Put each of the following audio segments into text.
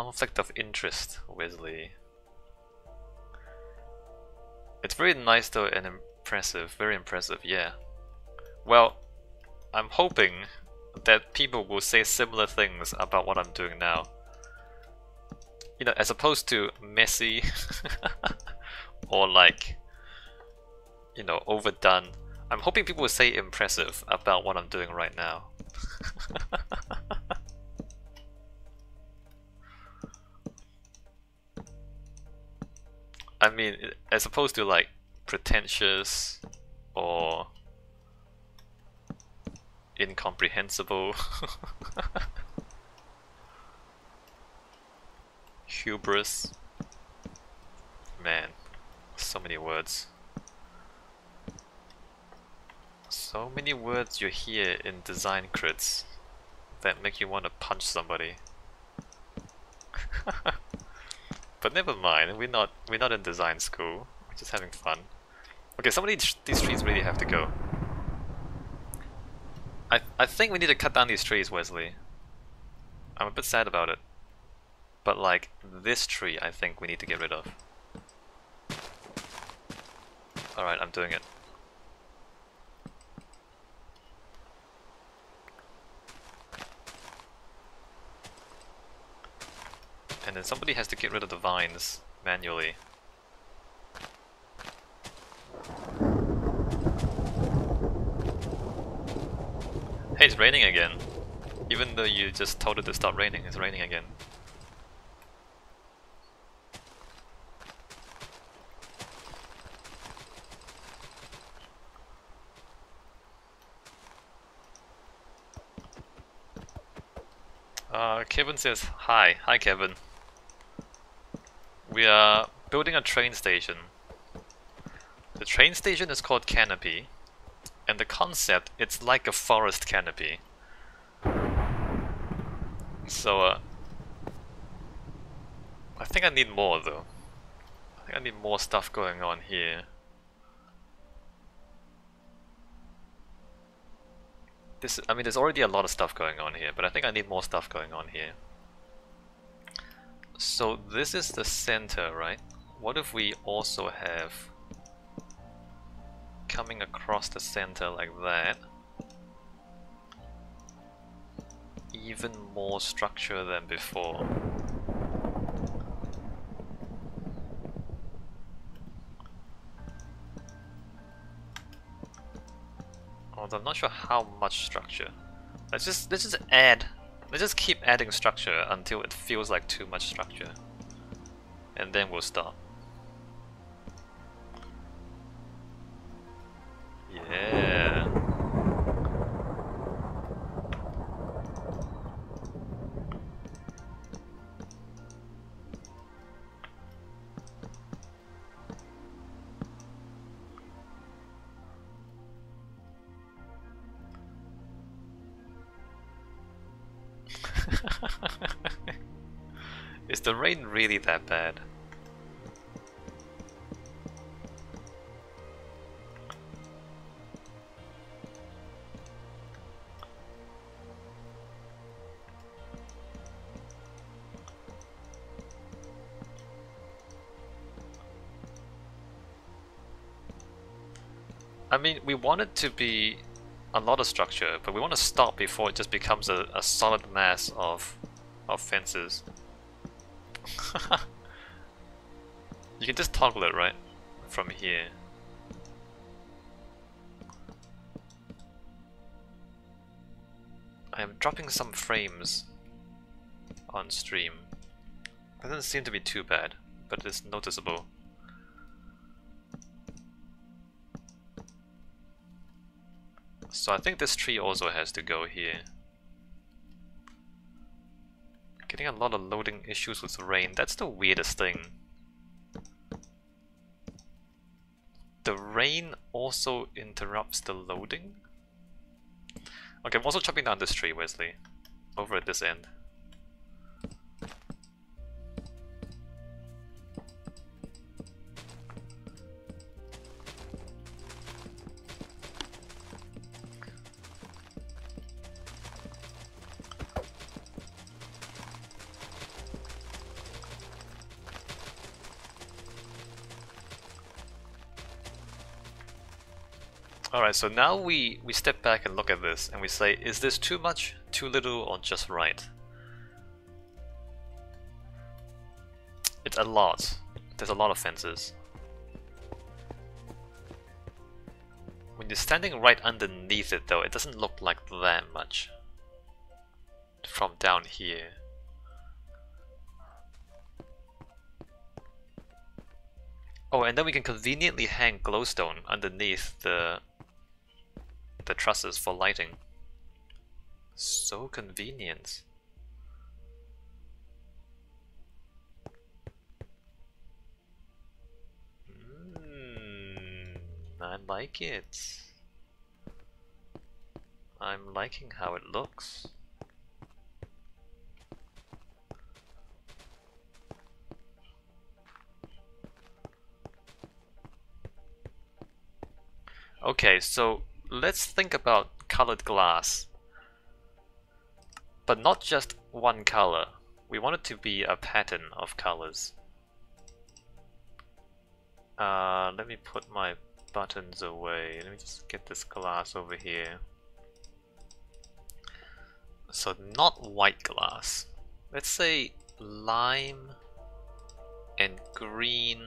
conflict of interest, Wesley. It's very nice though and impressive, very impressive, yeah. Well, I'm hoping that people will say similar things about what I'm doing now. You know, as opposed to messy or like, you know, overdone. I'm hoping people will say impressive about what I'm doing right now. I mean, as opposed to like pretentious or incomprehensible. Hubris. Man, so many words. So many words you hear in design crits that make you want to punch somebody. But never mind, we're not in design school. We're just having fun. Okay, some of these trees really have to go. I think we need to cut down these trees, Wesley. I'm a bit sad about it. But like, this tree I think we need to get rid of. Alright, I'm doing it. And then somebody has to get rid of the vines manually. Hey, it's raining again. Even though you just told it to stop raining, it's raining again. Kevin says hi. Hi, Kevin. We are building a train station. The train station is called Canopy, and the concept, it's like a forest canopy. So, I think I need more though. I think I need more stuff going on here. I mean, there's already a lot of stuff going on here, but I think I need more stuff going on here. So this is the center, right? What if we also have coming across the center like that? Even more structure than before. Although I'm not sure how much structure. Let's just add. Let's just keep adding structure until it feels like too much structure. And then we'll stop. Yeah. Is the rain really that bad? I mean, we want it to be a lot of structure, but we want to stop before it just becomes a solid mass of fences. You can just toggle it, right? From here. I am dropping some frames on stream. Doesn't seem to be too bad, but it's noticeable. So I think this tree also has to go here. Getting a lot of loading issues with rain, that's the weirdest thing. The rain also interrupts the loading? Okay, I'm also chopping down this tree, Wesley. Over at this end. Alright, so now we step back and look at this and we say, is this too much, too little, or just right? It's a lot. There's a lot of fences. When you're standing right underneath it though, it doesn't look like that much from down here. Oh, and then we can conveniently hang glowstone underneath the trusses for lighting. So convenient. I like it. I'm liking how it looks. Okay, so let's think about colored glass. But not just one color. We want it to be a pattern of colors. Let me put my buttons away. Let me just get this glass over here. So not white glass. Let's say lime and green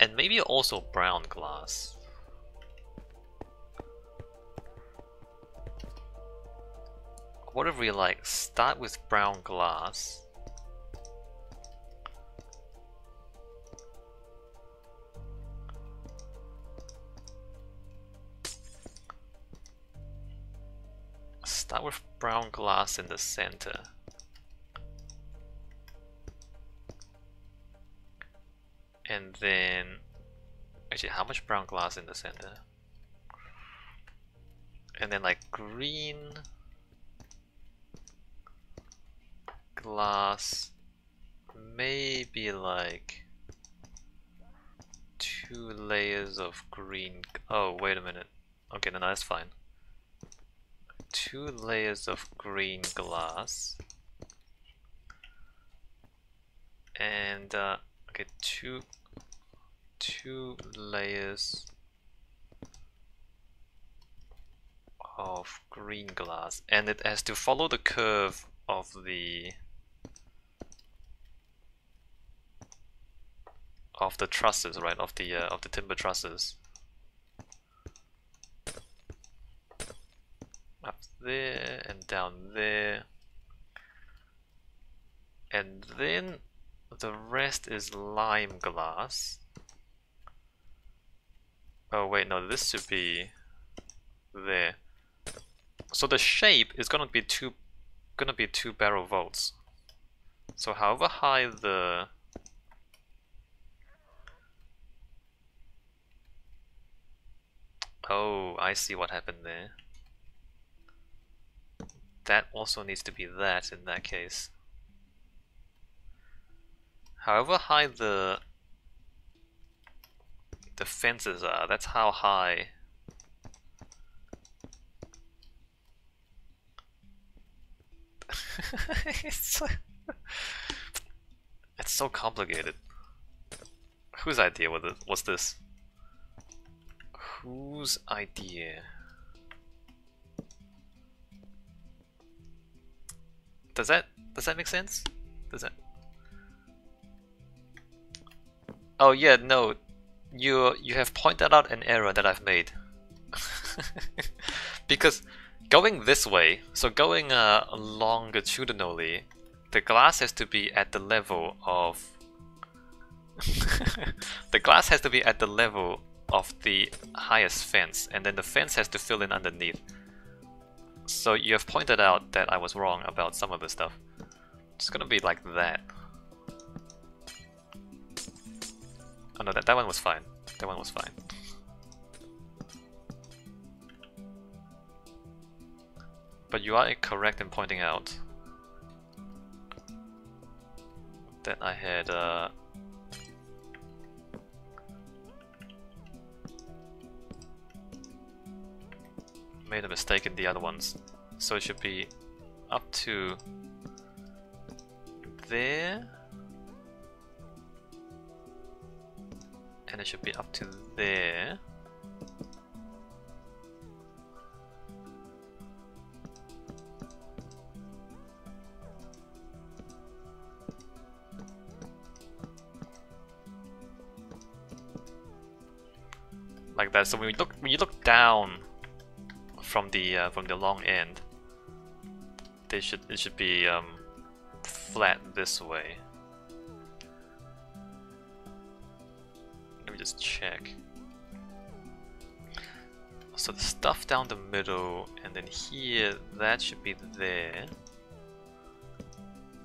and maybe also brown glass. What if we like start with brown glass? Start with brown glass in the center. And then, actually, how much brown glass in the center? And then like green glass, maybe like 2 layers of green. Oh, wait a minute. Okay, no, that's fine. 2 layers of green glass. And okay, two layers of green glass, and it has to follow the curve of the trusses, right? Of the timber trusses. Up there and down there, and then the rest is lime glass. Oh wait, no, this should be there. So the shape is gonna be two barrel vaults. So however high the oh, I see what happened there. That also needs to be that in that case. However high the fences are, that's how high it's so complicated. Whose idea was this? Whose idea? Does that make sense? Does that? Oh yeah, no. You have pointed out an error that I've made. Because going this way, so going longitudinally, the glass has to be at the level of the glass has to be at the level of the highest fence, and then the fence has to fill in underneath. So you have pointed out that I was wrong about some of the stuff. It's gonna be like that. Oh no, that one was fine. That one was fine. But you are correct in pointing out that I had made a mistake in the other ones. So it should be up to there, and it should be up to there. like that. So when you look down from the long end, it should be flat this way. Let me just check. So the stuff down the middle, and then here, that should be there.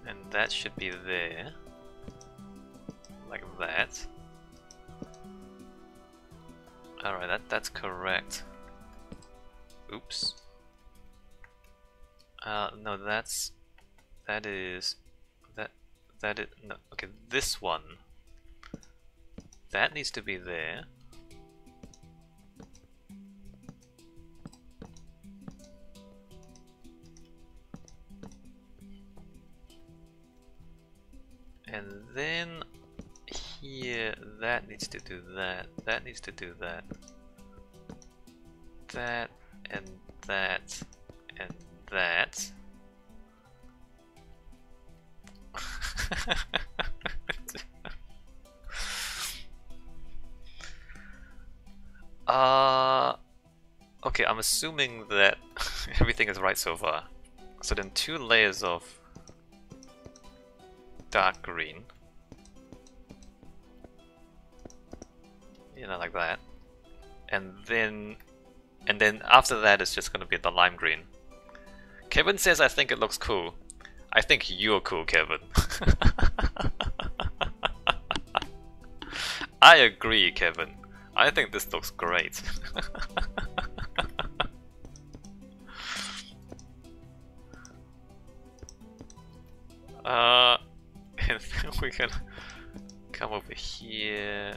And that should be there. Like that. Alright, that's correct. Oops. No, that is no, okay, this one. That needs to be there. And then here, that needs to do that. That needs to do that. That and that and that. Okay, I'm assuming that everything is right so far. So then 2 layers of dark green. You know, like that. And then after that it's just gonna be the lime green. Kevin says I think it looks cool. I think you're cool, Kevin. I agree, Kevin. I think this looks great. And then we can come over here.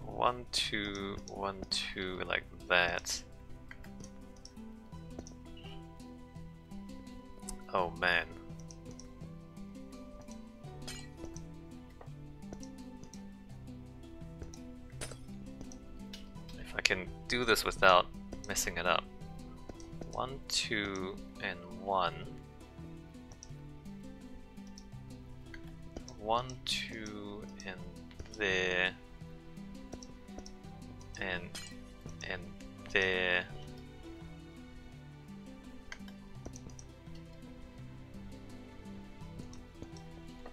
1, 2, 1, 2, like that. Oh man. If I can do this without messing it up. 1, 2, and 1. 1, 2, and there. And there.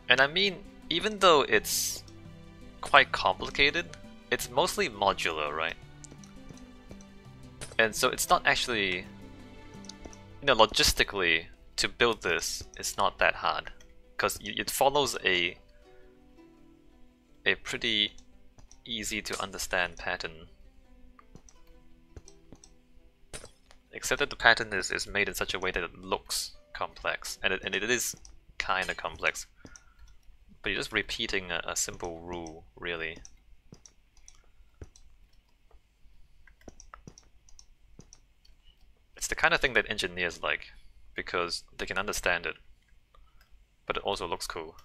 And I mean, even though it's quite complicated, it's mostly modular, right? And so it's not actually, you know, logistically, to build this, it's not that hard. Because it follows a pretty easy to understand pattern. Except that the pattern is made in such a way that it looks complex, and it is kinda complex. But you're just repeating a simple rule, really. It's the kind of thing that engineers like, because they can understand it, but it also looks cool.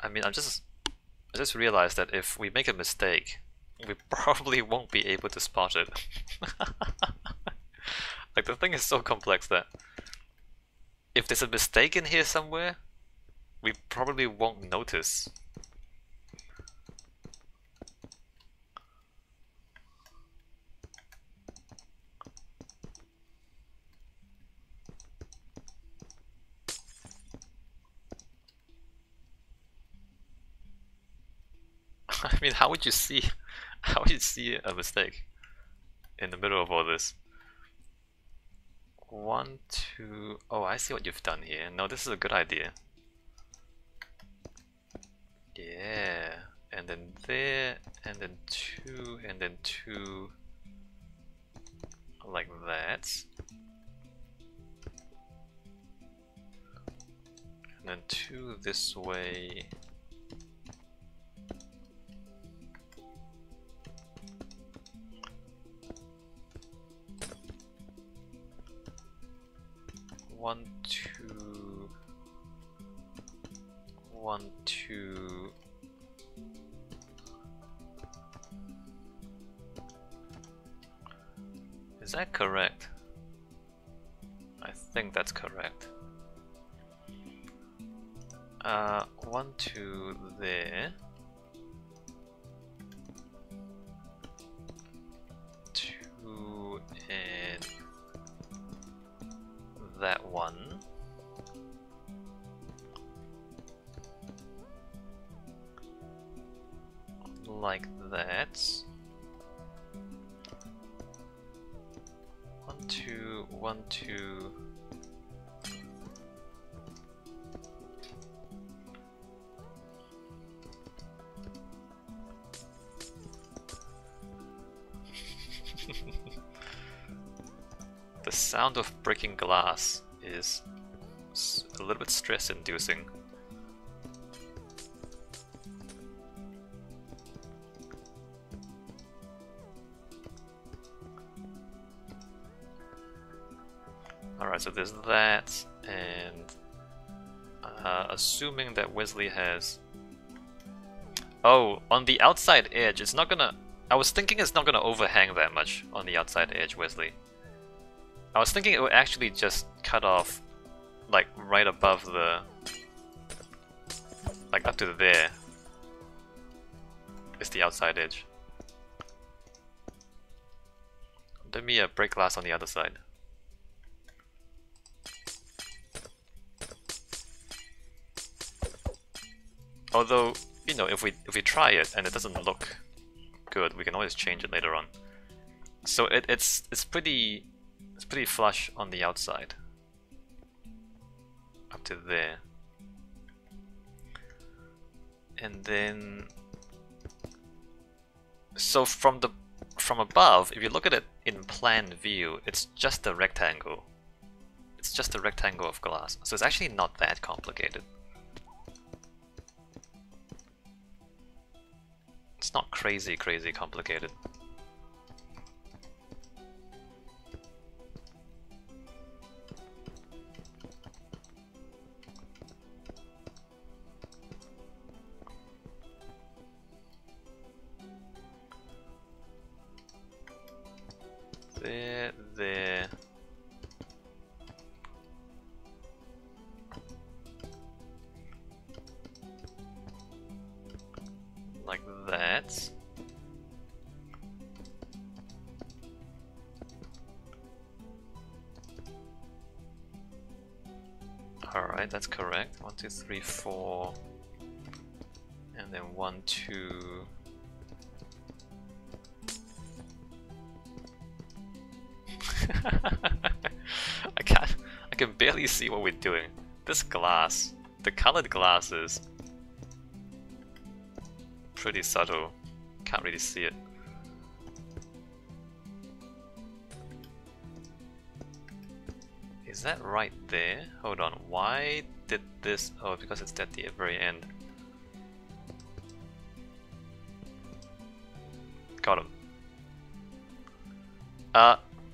I mean, I just realized that if we make a mistake, we probably won't be able to spot it. Like, the thing is so complex that if there's a mistake in here somewhere, we probably won't notice. I mean, how would you see a mistake in the middle of all this? 1, 2. Oh, I see what you've done here. No, this is a good idea. Yeah, and then there, and then 2, and then 2, like that. And then 2 this way. One, two, 1, 2, that correct? I think that's correct. 1 to there. 2 and that one. Like that. 1, 2, 1, 2. The sound of breaking glass is a little bit stress-inducing. Alright, so there's that, and assuming that Wesley has... Oh, on the outside edge, it's not gonna... I was thinking it's not gonna overhang that much on the outside edge, Wesley. I was thinking it would actually just cut off, like, right above the... like, up to there. Is the outside edge. Let me break glass on the other side. Although, you know, if we try it and it doesn't look good, we can always change it later on. So it's pretty flush on the outside, up to there, and then so from above, if you look at it in plan view, it's just a rectangle. It's just a rectangle of glass, so it's actually not that complicated. It's not crazy complicated. There. Like that. Alright, that's correct. 1, 2, 3, 4. And then 1, 2. I can barely see what we're doing. This glass, the colored glass is pretty subtle. Can't really see it. Is that right there? Hold on, why did this... Oh, because it's at the very end. Got him.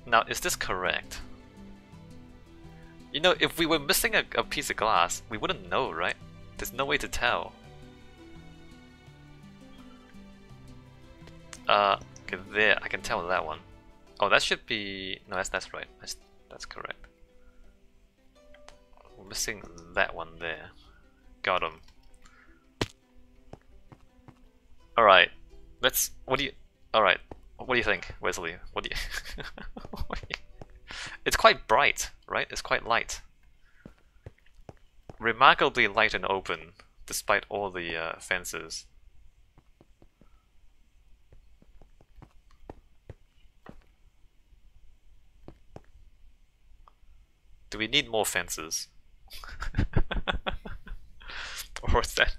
Now is this correct? You know, if we were missing a piece of glass, we wouldn't know, right? There's no way to tell. Okay, there, I can tell that one. Oh, that should be... No, that's right. That's correct. We're missing that one there. Got him. Alright, let's... What do you... Alright, what do you think, Wesley? What do you... It's quite bright, right? It's quite light. Remarkably light and open, despite all the fences. Do we need more fences? Or is that